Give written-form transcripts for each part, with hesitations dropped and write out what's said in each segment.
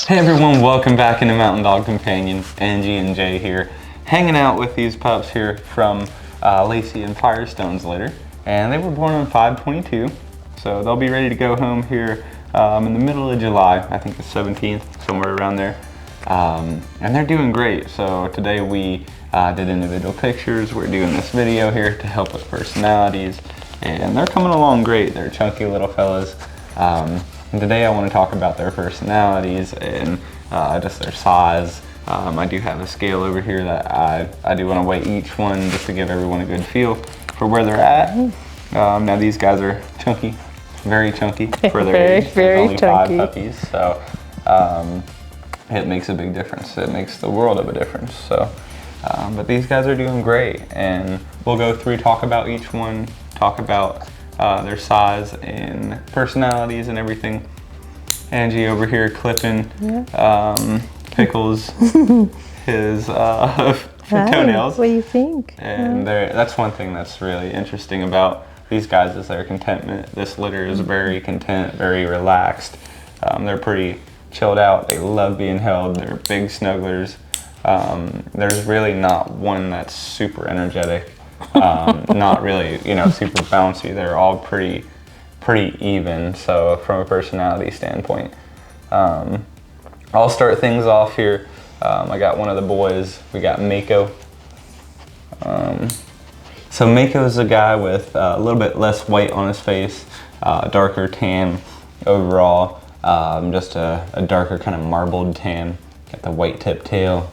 Hey everyone, welcome back into Mountain Dog Companion. Angie and Jay here, hanging out with these pups here from Lacey and Firestone's litter. And they were born on 5/22, so they'll be ready to go home here in the middle of July. I think the 17th, somewhere around there. And they're doing great. So today we did individual pictures. We're doing this video here to help with personalities. And they're coming along great. They're chunky little fellas. And today I want to talk about their personalities and just their size. I do have a scale over here that I do want to weigh each one just to give everyone a good feel for where they're at. Now these guys are chunky, very chunky for their age. There's only chunky. 5 puppies, so it makes a big difference. It makes the world of a difference. So, but these guys are doing great, and we'll go through, talk about each one, talk about their size and personalities and everything. Angie over here clipping Pickles his toenails. What do you think? And that's one thing that's really interesting about these guys is their contentment. This litter is very content, very relaxed. They're pretty chilled out. They love being held. They're big snugglers. There's really not one that's super energetic. Not really, super bouncy. They're all pretty even. So from a personality standpoint, I'll start things off here. I got one of the boys. We got Mako. So Mako is a guy with a little bit less white on his face, darker tan overall, just a darker kind of marbled tan. Got the white tip tail,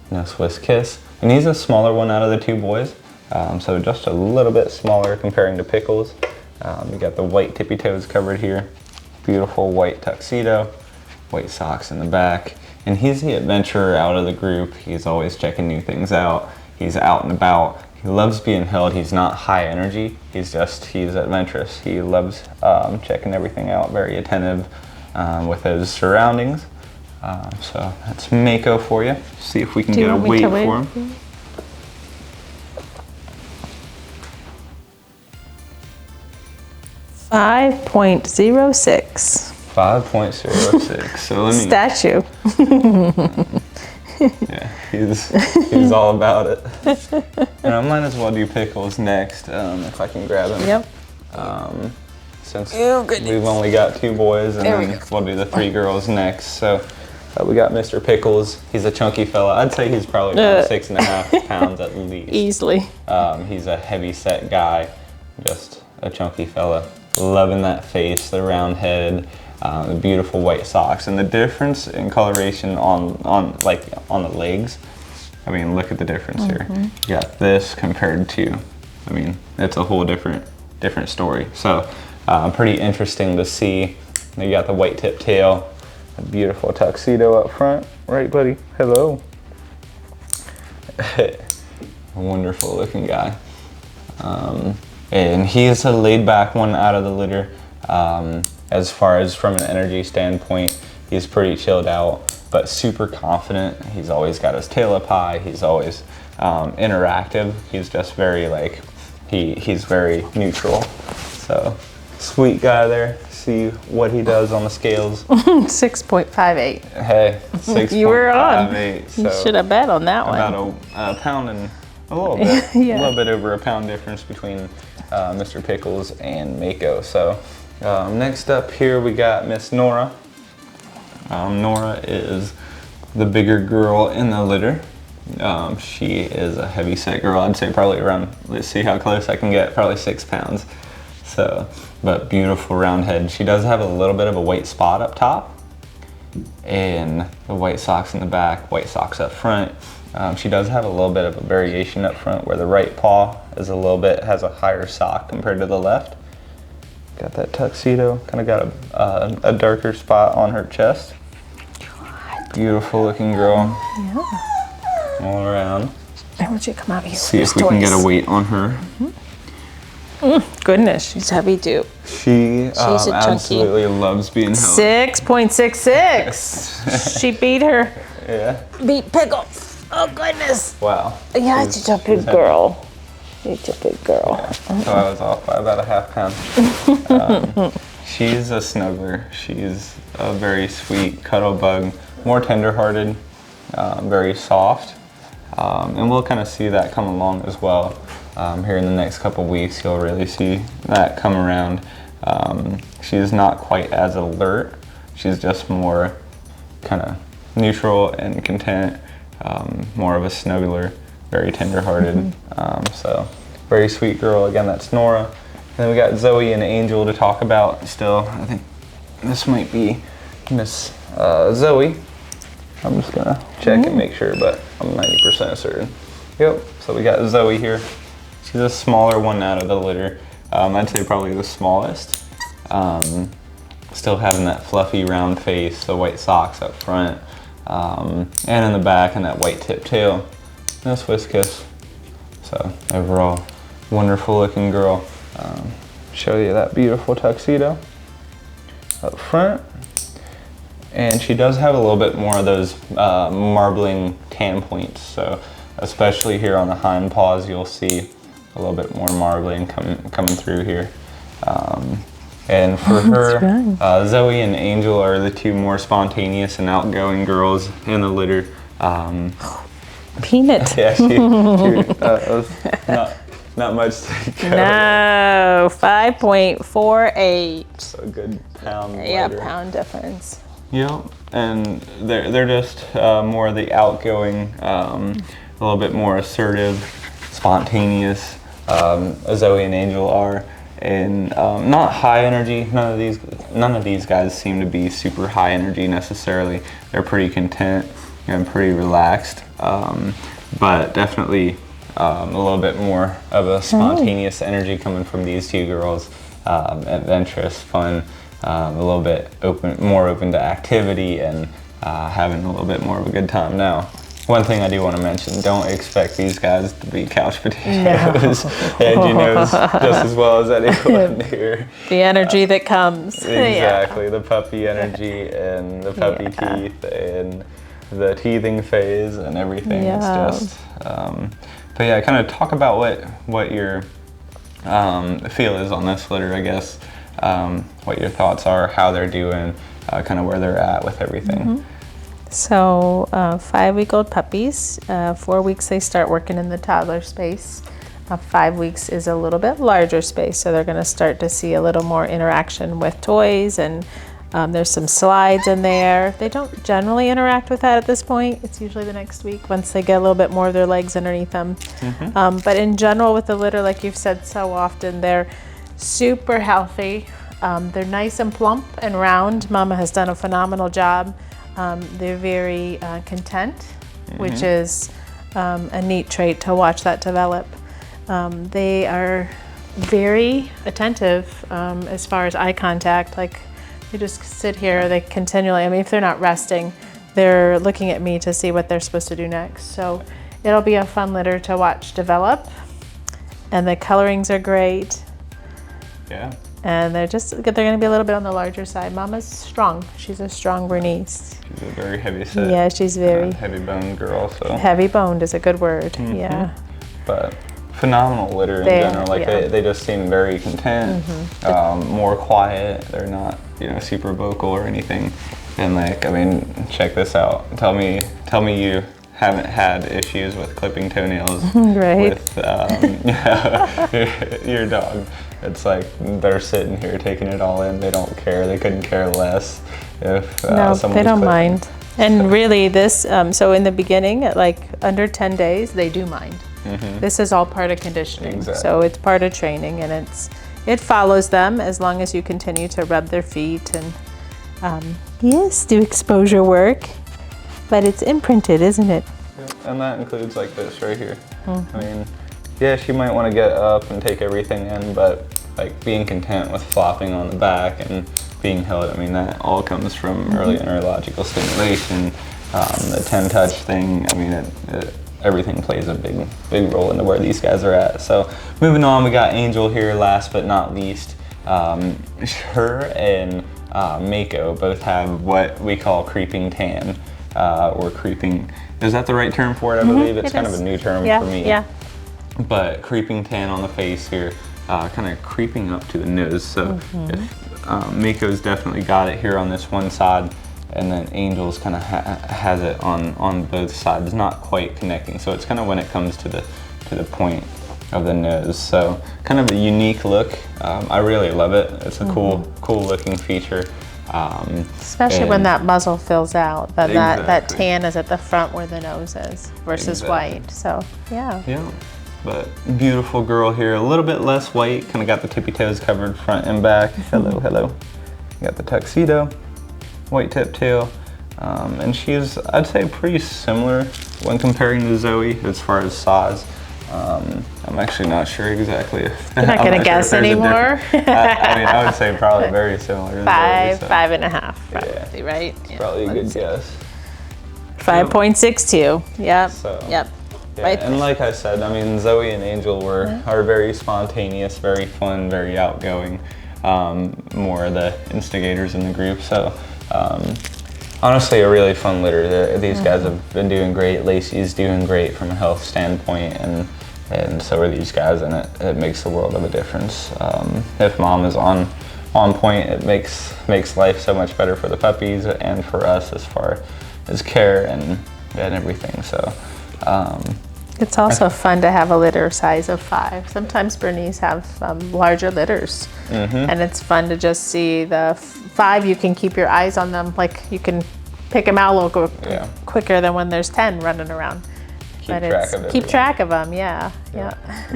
no Swiss kiss, and he's a smaller one out of the 2 boys. So just a little bit smaller comparing to Pickles. We got the white tippy toes covered here. Beautiful white tuxedo, white socks in the back. And he's the adventurer out of the group. He's always checking new things out. He's out and about. He loves being held. He's not high energy. He's adventurous. He loves checking everything out, very attentive with his surroundings. So that's Mako for you. See if we can get a weight for him. 5.06. 5.06. So let me. Statue. Yeah, he's all about it. And I might as well do Pickles next if I can grab him. Yep. Since we've only got 2 boys, and then we'll do the 3 girls next. So we got Mr. Pickles. He's a chunky fella. I'd say he's probably about 6.5 pounds at least. Easily. He's a heavy set guy, just a chunky fella. Loving that face, the round head, the beautiful white socks, and the difference in coloration on the legs. I mean, look at the difference here. You got this compared to, it's a whole different story. So pretty interesting to see. You got the white tip tail, a beautiful tuxedo up front, right, buddy? Hello. A wonderful looking guy. And he is a laid back one out of the litter. As far as from an energy standpoint, he's pretty chilled out, but super confident. He's always got his tail up high. He's always interactive. He's just very he's very neutral. So sweet guy there. See what he does on the scales. 6.58. Hey, 6.58. You were on. So you should have bet on that one. About a pound and a little bit. A little bit over a pound difference between Mr. Pickles and Mako. So next up here we got Miss Nora. Nora is the bigger girl in the litter. She is a heavy set girl. I'd say probably around, let's see how close I can get, probably 6 pounds. So, but beautiful round head. She does have a little bit of a white spot up top and the white socks in the back, white socks up front. She does have a little bit of a variation up front where the right paw is has a higher sock compared to the left. Got that tuxedo, kind of got a darker spot on her chest. Beautiful looking girl. Yeah. All around. I want you to come out here. See if we can get a weight on her. Goodness, she's heavy too. She absolutely loves being held. 6.66. She beat her. Yeah. Beat Pickles. Oh goodness. Wow. Yeah, she's a big girl. She's a big girl. Yeah. So I was off by about a half pound. She's a snuggler. She's a very sweet cuddle bug. more tender-hearted, very soft, and we'll kind of see that come along as well. Here in the next couple weeks, you'll really see that come around. She's not quite as alert. She's just more kind of neutral and content, more of a snuggler, very tender-hearted. So very sweet girl. Again, that's Nora. And then we got Zoe and Angel to talk about still. I think this might be Miss Zoe. I'm just gonna check and make sure, but I'm 90% certain. Yep, so we got Zoe here. She's a smaller one out of the litter. I'd say probably the smallest. Still having that fluffy round face, the white socks up front, and in the back, and that white tip tail. No Swiss kiss. So overall, wonderful looking girl. Show you that beautiful tuxedo up front. And she does have a little bit more of those marbling tan points. So especially here on the hind paws, you'll see a little bit more marbling coming through here. And for her, Zoe and Angel are the two more spontaneous and outgoing girls in the litter. Peanut. Yeah, she was not much to go. No, 5.48. So a good pound. Yeah, litter. pound difference. Yep, and they're just more the outgoing, a little bit more assertive, spontaneous. Zoe and Angel are, and not high energy. None of these guys seem to be super high energy necessarily. They're pretty content and pretty relaxed, but definitely a little bit more of a spontaneous energy coming from these two girls. Adventurous, fun. A little bit more open to activity, and having a little bit more of a good time now. One thing I do want to mention, don't expect these guys to be couch potatoes. No. And you know just as well as anyone here. The energy that comes. Exactly, the puppy energy and the puppy teeth and the teething phase and everything. It's just, but yeah, kind of talk about what your feel is on this litter, I guess. What your thoughts are, how they're doing, kind of where they're at with everything. So 5-week-old puppies, 4 weeks they start working in the toddler space. 5 weeks is a little bit larger space, so they're going to start to see a little more interaction with toys, and there's some slides in there. They don't generally interact with that at this point. It's usually the next week once they get a little bit more of their legs underneath them. But in general with the litter, like you've said so often, they're super healthy. They're nice and plump and round. Mama has done a phenomenal job. They're very content, which is a neat trait to watch that develop. They are very attentive as far as eye contact. Like, they just sit here, they continually, I mean, if they're not resting, they're looking at me to see what they're supposed to do next. So it'll be a fun litter to watch develop. And the colorings are great. Yeah. And they're going to be a little bit on the larger side. Mama's strong. She's a strong Bernese. She's a very heavy set. Yeah, she's very heavy boned girl. So heavy boned is a good word. Yeah. But phenomenal litter in general. Like they just seem very content, more quiet. They're not super vocal or anything. And like, I mean, check this out. Tell me you haven't had issues with clipping toenails with your dog. It's like they're sitting here taking it all in. They don't care. They couldn't care less if no, they don't mind. And really, this so in the beginning, at like under 10 days, they do mind. This is all part of conditioning. Exactly. So it's part of training, and it follows them as long as you continue to rub their feet and yes, do exposure work. But it's imprinted, isn't it? And that includes like this right here. I mean, yeah, she might want to get up and take everything in, but like being content with flopping on the back and being held, I mean, that all comes from early neurological stimulation. The 10 touch thing, I mean, everything plays a big role into where these guys are at. So moving on, we got Angel here last but not least. Her and Mako both have what we call creeping tan, or creeping, is that the right term for it? I believe it's kind of a new term for me. Yeah. But creeping tan on the face here, kind of creeping up to the nose. So if Mako's definitely got it here on this one side, and then Angel's kind of has it on both sides, not quite connecting. So it's kind of when it comes to the point of the nose. So kind of a unique look. I really love it. It's a cool looking feature. Especially when that muzzle fills out, that Exactly. that tan is at the front where the nose is versus white. So yeah. Yeah, but beautiful girl here. A little bit less white. Kind of got the tippy toes covered front and back. Hello, hello. Got the tuxedo, white tip tail, and she's, I'd say, pretty similar when comparing to Zoe as far as size. I'm actually not sure exactly if You're not gonna guess anymore. I mean, I would say probably very similar to Zoe, so 5.5, probably, right? Yeah, probably a good guess. 5.62. Yep. So, yep. Yeah, Right. and like I said, I mean, Zoe and Angel are very spontaneous, very fun, very outgoing. More of the instigators in the group. So honestly, a really fun litter. These guys have been doing great. Lacey's doing great from a health standpoint, and so are these guys, and it makes the world of a difference. If mom is on point, it makes life so much better for the puppies and for us as far as care and everything. So It's also fun to have a litter size of 5. Sometimes Bernese have larger litters, and it's fun to just see the 5. You can keep your eyes on them, like you can pick them out a little quicker than when there's 10 running around. Keep track of them, yeah. We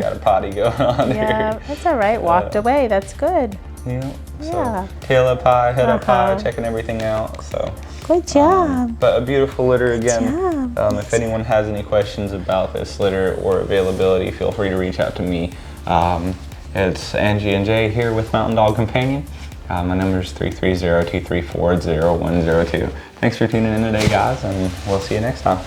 got a potty going on Yeah, here. that's all right. Walked away. That's good. Yeah. So Yeah. tail up high, head up high, checking everything out. So. Good job. But a beautiful litter again. job. If anyone has any questions about this litter or availability, feel free to reach out to me. It's Angie and Jay here with Mountain Dog Companion. My number is 330-234-0102. Thanks for tuning in today, guys, and we'll see you next time.